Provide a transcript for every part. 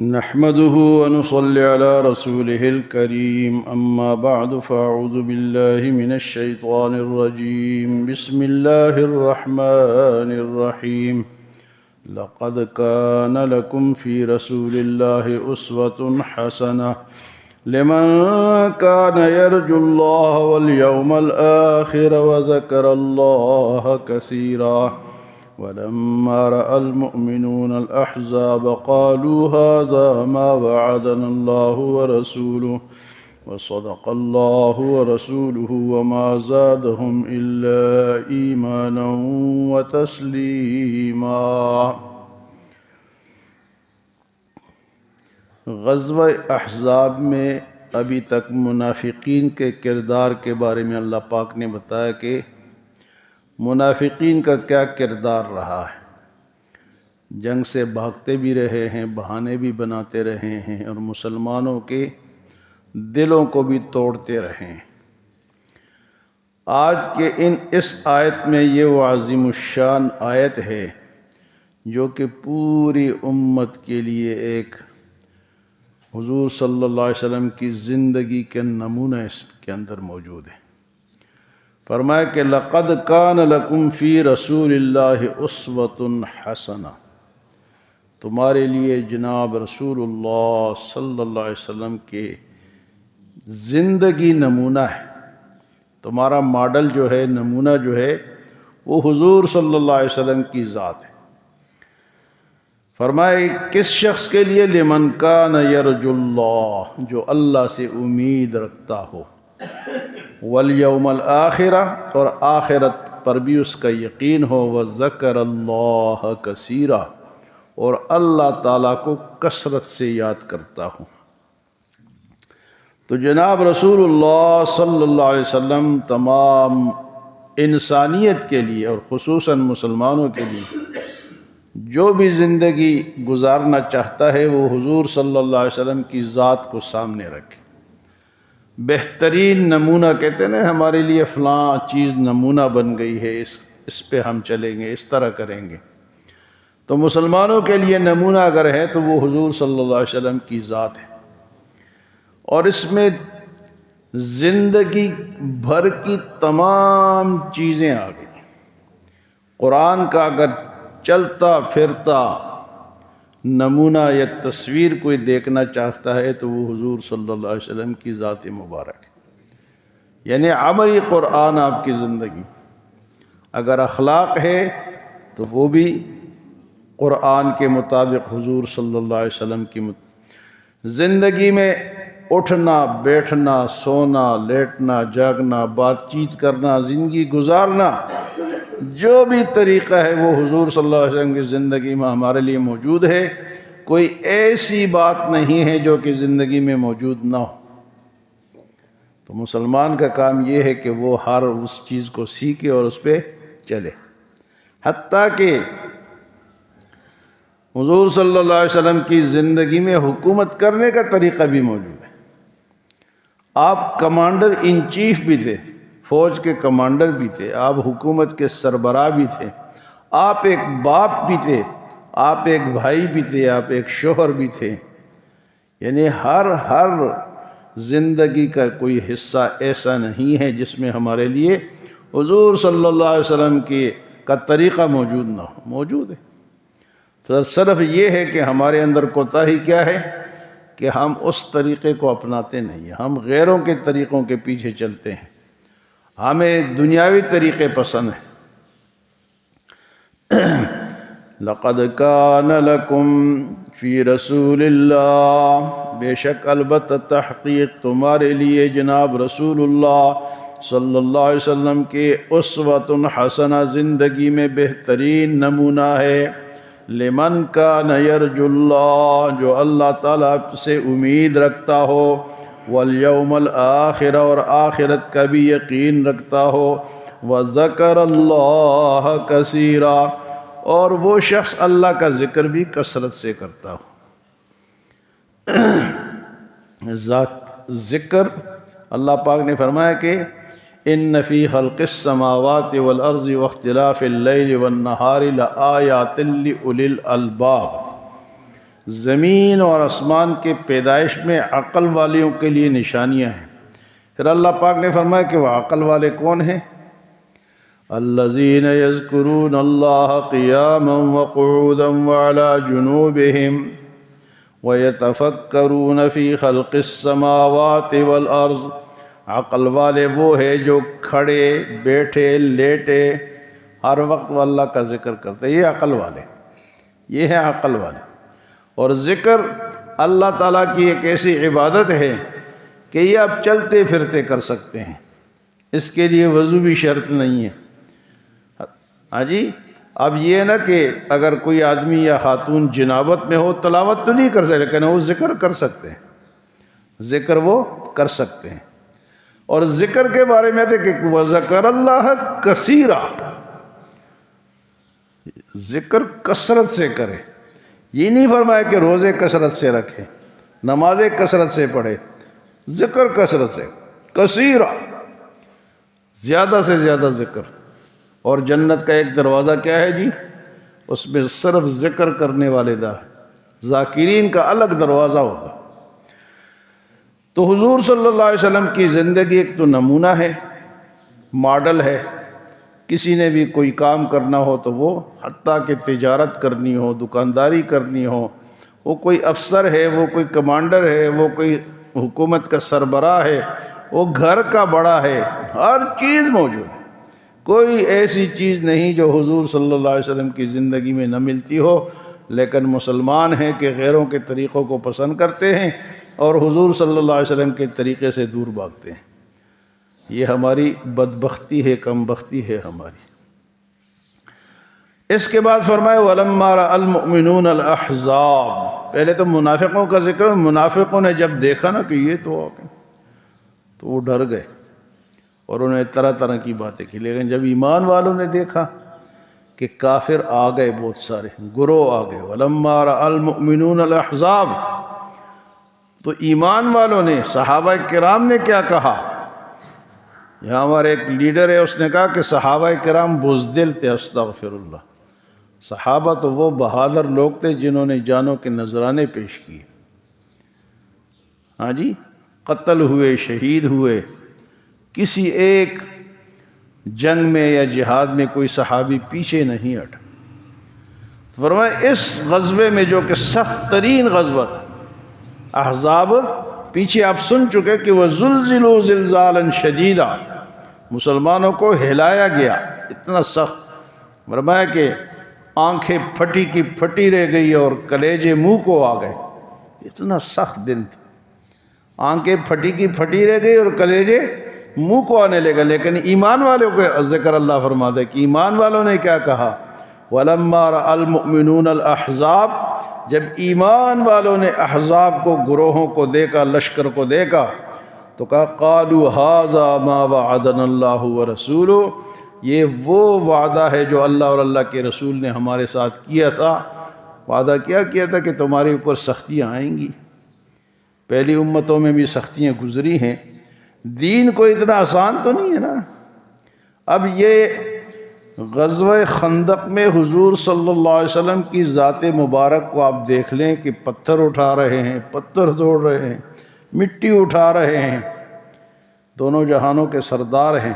نحمده ونصلي على رسوله الكريم أما بعد فأعوذ بالله من الشيطان الرجيم بسم الله الرحمن الرحيم لقد كان لكم في رسول الله أسوة حسنة لمن كان يرجو الله واليوم الآخر وذكر الله كثيرا ولما رأى المؤمنون الأحزاب قالوا هذا ما وعدنا الله ورسوله وصدق الله ورسوله وما زادهم إلا إيمانا وتسليما۔ غزوہ احزاب میں ابھی تک منافقین کے کردار کے بارے میں اللہ پاک نے بتایا کہ منافقین کا کیا کردار رہا ہے۔ جنگ سے بھاگتے بھی رہے ہیں، بہانے بھی بناتے رہے ہیں اور مسلمانوں کے دلوں کو بھی توڑتے رہے ہیں۔ آج کے اس آیت میں یہ وہ عظیم الشان آیت ہے جو کہ پوری امت کے لیے ایک حضور صلی اللہ علیہ وسلم کی زندگی کے نمونہ اس کے اندر موجود ہے۔ فرمایا کہ لقد کان لکم فی رسول اللہ اسوۃ حسنہ، تمہارے لیے جناب رسول اللہ صلی اللہ علیہ وسلم کے زندگی نمونہ ہے۔ تمہارا ماڈل جو ہے، نمونہ جو ہے، وہ حضور صلی اللہ علیہ وسلم کی ذات ہے۔ فرمائے کس شخص کے لیے؟ لمن کان یرجو اللہ، جو اللہ سے امید رکھتا ہو، والیوم الآخرہ، اور آخرت پر بھی اس کا یقین ہو، وذکر اللہ کثیرا، اور اللہ تعالیٰ کو کثرت سے یاد کرتا ہو۔ تو جناب رسول اللہ صلی اللہ علیہ وسلم تمام انسانیت کے لیے اور خصوصاً مسلمانوں کے لیے جو بھی زندگی گزارنا چاہتا ہے وہ حضور صلی اللہ علیہ وسلم کی ذات کو سامنے رکھے۔ بہترین نمونہ کہتے ہیں نا، ہمارے لیے فلاں چیز نمونہ بن گئی ہے، اس پہ ہم چلیں گے، اس طرح کریں گے۔ تو مسلمانوں کے لیے نمونہ اگر ہے تو وہ حضور صلی اللہ علیہ وسلم کی ذات ہے، اور اس میں زندگی بھر کی تمام چیزیں آ گئی۔ قرآن کا اگر چلتا پھرتا نمونہ یا تصویر کوئی دیکھنا چاہتا ہے تو وہ حضور صلی اللہ علیہ وسلم کی ذات مبارک ہے۔ یعنی عملی قرآن آپ کی زندگی، اگر اخلاق ہے تو وہ بھی قرآن کے مطابق حضور صلی اللہ علیہ وسلم کی زندگی میں اٹھنا بیٹھنا، سونا لیٹنا، جاگنا، بات چیت کرنا، زندگی گزارنا، جو بھی طریقہ ہے وہ حضور صلی اللہ علیہ وسلم کی زندگی میں ہمارے لیے موجود ہے۔ کوئی ایسی بات نہیں ہے جو کہ زندگی میں موجود نہ ہو۔ تو مسلمان کا کام یہ ہے کہ وہ ہر اس چیز کو سیکھے اور اس پہ چلے۔ حتیٰ کہ حضور صلی اللہ علیہ وسلم کی زندگی میں حکومت کرنے کا طریقہ بھی موجود ہے۔ آپ کمانڈر ان چیف بھی تھے، فوج کے کمانڈر بھی تھے، آپ حکومت کے سربراہ بھی تھے، آپ ایک باپ بھی تھے، آپ ایک بھائی بھی تھے، آپ ایک شوہر بھی تھے۔ یعنی ہر زندگی کا کوئی حصہ ایسا نہیں ہے جس میں ہمارے لیے حضور صلی اللہ علیہ وسلم کا طریقہ موجود نہ ہو، موجود ہے۔ تو صرف یہ ہے کہ ہمارے اندر کوتاہی کیا ہے کہ ہم اس طریقے کو اپناتے نہیں ہیں، ہم غیروں کے طریقوں کے پیچھے چلتے ہیں، ہمیں دنیاوی طریقے پسند ہیں۔ لقد کان لکم فی رسول اللہ، بے شک البتہ تحقیق تمہارے لیے جناب رسول اللہ صلی اللہ علیہ وسلم کے اسوۃ حسنہ، زندگی میں بہترین نمونہ ہے۔ لمن کان یرجو اللہ، جو اللہ تعالیٰ سے امید رکھتا ہو، والیوم الآخر، اور آخرت کا بھی یقین رکھتا ہو، وذکر اللہ کثیرا، اور وہ شخص اللہ کا ذکر بھی کثرت سے کرتا ہو۔ ذکر، اللہ پاک نے فرمایا کہ ان فی خلق السماوات والارض واختلاف اللیل والنہار لآیات لأولی الالباب، زمین اور آسمان کے پیدائش میں عقل والیوں کے لیے نشانیاں ہیں۔ پھر اللہ پاک نے فرمایا کہ وہ عقل والے کون ہیں؟ الذین یذکرون اللہ قیاما وقعودا وعلی جنوبہم وَيَتَفَكَّرُونَ فِي خَلْقِ السَّمَاوَاتِ وَالْأَرْضِ۔ عقل والے وہ ہے جو کھڑے بیٹھے لیٹے ہر وقت وہ اللہ کا ذکر کرتے، یہ عقل والے، یہ ہے عقل والے۔ اور ذکر اللہ تعالیٰ کی ایک ایسی عبادت ہے کہ یہ آپ چلتے پھرتے کر سکتے ہیں، اس کے لیے وضو بھی شرط نہیں ہے۔ ہاں جی، اب یہ نہ کہ اگر کوئی آدمی یا خاتون جنابت میں ہو تلاوت تو نہیں کر سکتے، لیکن وہ ذکر کر سکتے ہیں، ذکر وہ کر سکتے ہیں۔ اور ذکر کے بارے میں تھے کہ وَذَكَرَ اللَّهَ كَثِيرًا، ذکر کثرت سے کرے۔ یہ نہیں فرمایا کہ روزے کثرت سے رکھے، نمازیں کثرت سے پڑھے، ذکر کثرت سے، کثیرہ، زیادہ سے زیادہ ذکر۔ اور جنت کا ایک دروازہ کیا ہے جی؟ اس میں صرف ذکر کرنے والے ذاکرین کا الگ دروازہ ہوگا۔ تو حضور صلی اللہ علیہ وسلم کی زندگی ایک تو نمونہ ہے، ماڈل ہے۔ کسی نے بھی کوئی کام کرنا ہو تو وہ حتیٰ کہ تجارت کرنی ہو، دکانداری کرنی ہو، وہ کوئی افسر ہے، وہ کوئی کمانڈر ہے، وہ کوئی حکومت کا سربراہ ہے، وہ گھر کا بڑا ہے، ہر چیز موجود ہے۔ کوئی ایسی چیز نہیں جو حضور صلی اللہ علیہ وسلم کی زندگی میں نہ ملتی ہو، لیکن مسلمان ہیں کہ غیروں کے طریقوں کو پسند کرتے ہیں اور حضور صلی اللہ علیہ وسلم کے طریقے سے دور بھاگتے ہیں۔ یہ ہماری بدبختی ہے، کم بختی ہے ہماری۔ اس کے بعد فرمائے وَلَمَّا رَأَى الْمُؤْمِنُونَ الْأَحْزَابَ، پہلے تو منافقوں کا ذکر ہے۔ منافقوں نے جب دیکھا نا کہ یہ تو آگے، تو وہ ڈر گئے اور انہیں طرح طرح کی باتیں کی۔ لیکن جب ایمان والوں نے دیکھا کہ کافر آ گئے، بہت سارے گروہ آ گئے، وَلَمَّا رَأَى الْمُؤْمِنُونَ الْأَحْزَابَ، تو ایمان والوں نے، صحابہ کرام نے کیا کہا؟ یہاں ہمارے ایک لیڈر ہے، اس نے کہا کہ صحابہ کرام بزدل تھے۔ استغفر اللہ، صحابہ تو وہ بہادر لوگ تھے جنہوں نے جانوں کے نذرانے پیش کیے۔ ہاں جی، قتل ہوئے، شہید ہوئے۔ کسی ایک جنگ میں یا جہاد میں کوئی صحابی پیچھے نہیں ہٹا۔ فرمایا اس غزوے میں جو کہ سخت ترین غزوہ تھا احزاب، پیچھے آپ سن چکے کہ وہ زلزلوا زلزالا شدیدا، مسلمانوں کو ہلایا گیا اتنا سخت۔ فرمایا کہ آنکھیں پھٹی کی پھٹی رہ گئی اور کلیجے منہ کو آ گئے، اتنا سخت دن تھا۔ آنکھیں پھٹی کی پھٹی رہ گئی اور کلیجے منہ کو آنے لگا۔ لیکن ایمان والوں کے ذکر اللہ فرماتا ہے کہ ایمان والوں نے کیا کہا؟ وَلَمَّا رَأَى الْمُؤْمِنُونَ الْأَحْزَابَ، جب ایمان والوں نے احزاب کو، گروہوں کو دیکھا، لشکر کو دیکھا، تو کہا قَالُوا هَذَا مَا وَعَدَنَا اللَّهُ وَرَسُولُهُ، یہ وہ وعدہ ہے جو اللہ اور اللہ کے رسول نے ہمارے ساتھ کیا تھا۔ وعدہ کیا تھا کہ تمہارے اوپر سختیاں آئیں گی۔ پہلی امتوں میں بھی سختیاں گزری ہیں، دین کو اتنا آسان تو نہیں ہے نا۔ اب یہ غزوہ خندق میں حضور صلی اللہ علیہ وسلم کی ذات مبارک کو آپ دیکھ لیں کہ پتھر اٹھا رہے ہیں، پتھر توڑ رہے ہیں، مٹی اٹھا رہے ہیں، دونوں جہانوں کے سردار ہیں،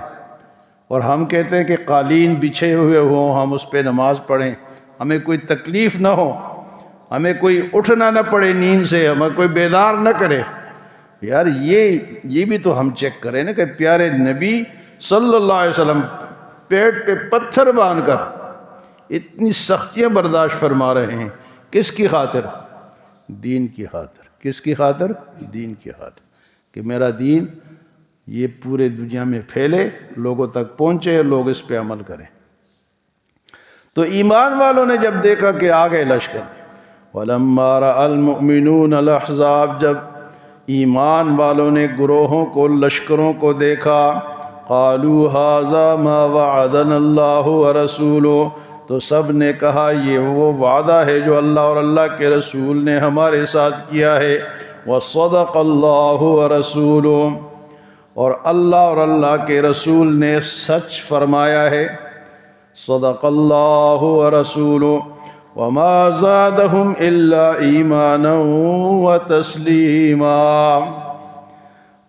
اور ہم کہتے ہیں کہ قالین بچھے ہوئے ہوں، ہم اس پہ نماز پڑھیں، ہمیں کوئی تکلیف نہ ہو، ہمیں کوئی اٹھنا نہ پڑے نیند سے، ہمیں کوئی بیدار نہ کرے۔ یار یہ بھی تو ہم چیک کریں نا کہ پیارے نبی صلی اللہ علیہ وسلم پیٹ پہ پتھر باندھ کر اتنی سختیاں برداشت فرما رہے ہیں، کس کی خاطر؟ دین کی خاطر۔ کس کی خاطر؟ دین کی خاطر، کہ میرا دین یہ پورے دنیا میں پھیلے، لوگوں تک پہنچے، لوگ اس پہ عمل کریں۔ تو ایمان والوں نے جب دیکھا کہ آ گئے لشکر، وَلَمَّا رَأَى الْمُؤْمِنُونَ الْأَحْزَابَ، جب ایمان والوں نے گروہوں کو، لشکروں کو دیکھا، قَالُوا هَذَا مَا وَعَدَنَا اللَّهُ وَرَسُولُهُ، تو سب نے کہا یہ وہ وعدہ ہے جو اللہ اور اللہ کے رسول نے ہمارے ساتھ کیا ہے۔ وَصَدَقَ اللَّهُ وَرَسُولُهُ، اور اللہ اور اللہ کے رسول نے سچ فرمایا ہے۔ صدق اللہ ورسولہ۔ وما زادهم الا ایمانا وتسلیما،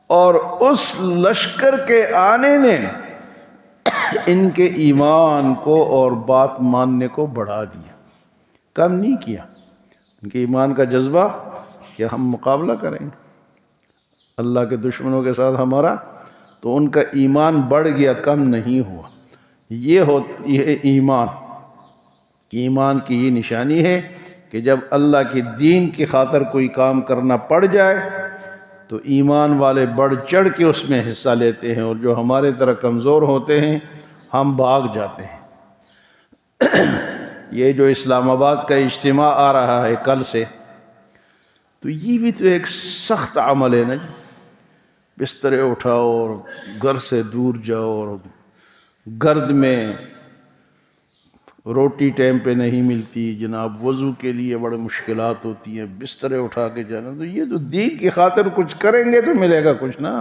اور اس لشکر کے آنے نے ان کے ایمان کو اور بات ماننے کو بڑھا دیا، کم نہیں کیا۔ ان کے ایمان کا جذبہ کہ ہم مقابلہ کریں گے اللہ کے دشمنوں کے ساتھ ہمارا، تو ان کا ایمان بڑھ گیا، کم نہیں ہوا۔ یہ ہوتی ہے ایمان۔ ایمان کی یہ نشانی ہے کہ جب اللہ کے دین کی خاطر کوئی کام کرنا پڑ جائے تو ایمان والے بڑھ چڑھ کے اس میں حصہ لیتے ہیں، اور جو ہمارے طرح کمزور ہوتے ہیں ہم بھاگ جاتے ہیں۔ یہ جو اسلام آباد کا اجتماع آ رہا ہے کل سے، تو یہ بھی تو ایک سخت عمل ہے نا جی، بسترے اٹھاؤ اور گھر سے دور جاؤ، اور گرد میں روٹی ٹائم پہ نہیں ملتی جناب، وضو کے لیے بڑے مشکلات ہوتی ہیں، بسترے اٹھا کے جانا، تو یہ تو دین کی خاطر کچھ کریں گے تو ملے گا کچھ نا۔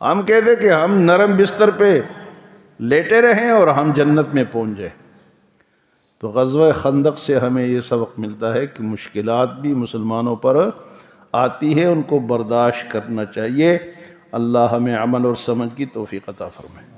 ہم کہتے کہ ہم نرم بستر پہ لیٹے رہیں اور ہم جنت میں پہنچ جائیں۔ تو غزوہ خندق سے ہمیں یہ سبق ملتا ہے کہ مشکلات بھی مسلمانوں پر آتی ہے، ان کو برداشت کرنا چاہیے۔ اللہ ہمیں عمل اور سمجھ کی توفیق عطا فرمائے۔